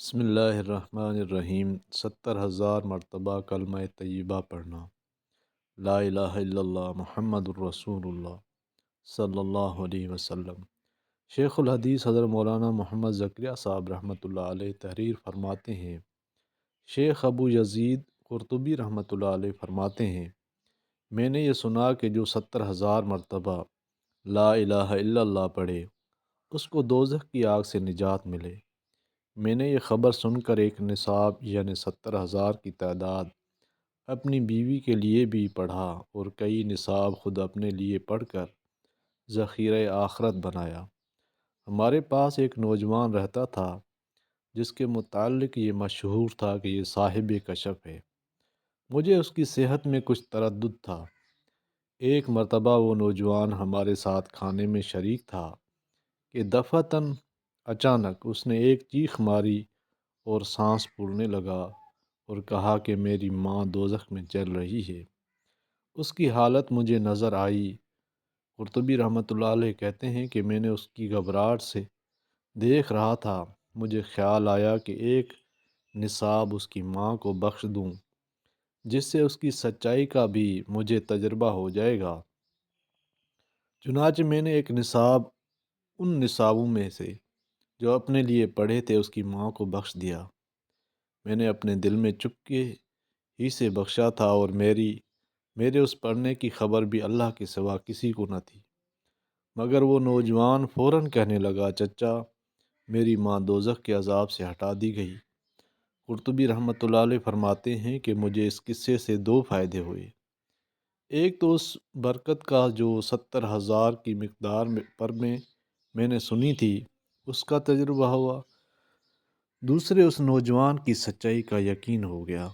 بسم اللہ الرحمن الرحیم 70,000 مرتبہ کلمہ طیبہ پڑھنا۔ لا الہ الا اللہ محمد الرسول اللہ صلی اللہ علیہ وسلم۔ شیخ الحدیث حضرت مولانا محمد زکریا صاحب رحمۃ اللہ علیہ تحریر فرماتے ہیں، شیخ ابو یزید قرطبی رحمۃ اللہ علیہ فرماتے ہیں، میں نے یہ سنا کہ جو 70,000 مرتبہ لا الہ الا اللہ پڑھے اس کو دوزخ کی آگ سے نجات ملے۔ میں نے یہ خبر سن کر ایک نصاب یعنی 70,000 کی تعداد اپنی بیوی کے لیے بھی پڑھا اور کئی نصاب خود اپنے لیے پڑھ کر ذخیرہ آخرت بنایا۔ ہمارے پاس ایک نوجوان رہتا تھا جس کے متعلق یہ مشہور تھا کہ یہ صاحب کشف ہے۔ مجھے اس کی صحت میں کچھ تردد تھا۔ ایک مرتبہ وہ نوجوان ہمارے ساتھ کھانے میں شریک تھا کہ دفعتاً اچانک اس نے ایک چیخ ماری اور سانس پھولنے لگا اور کہا کہ میری ماں دوزخ میں جل رہی ہے۔ اس کی حالت مجھے نظر آئی۔ قرطبی رحمۃ اللہ علیہ کہتے ہیں کہ میں نے اس کی گھبراہٹ سے دیکھ رہا تھا، مجھے خیال آیا کہ ایک نصاب اس کی ماں کو بخش دوں جس سے اس کی سچائی کا بھی مجھے تجربہ ہو جائے گا۔ چنانچہ میں نے ایک نصاب ان نصابوں میں سے جو اپنے لیے پڑھے تھے اس کی ماں کو بخش دیا۔ میں نے اپنے دل میں چپکے ہی سے بخشا تھا اور میرے اس پڑھنے کی خبر بھی اللہ کے سوا کسی کو نہ تھی، مگر وہ نوجوان فوراً کہنے لگا، چچا میری ماں دوزخ کے عذاب سے ہٹا دی گئی۔ قرطبی رحمۃ اللہ علیہ فرماتے ہیں کہ مجھے اس قصے سے دو فائدے ہوئے۔ ایک تو اس برکت کا جو 70,000 کی مقدار پر میں نے سنی تھی اس کا تجربہ ہوا، دوسرے اس نوجوان کی سچائی کا یقین ہو گیا۔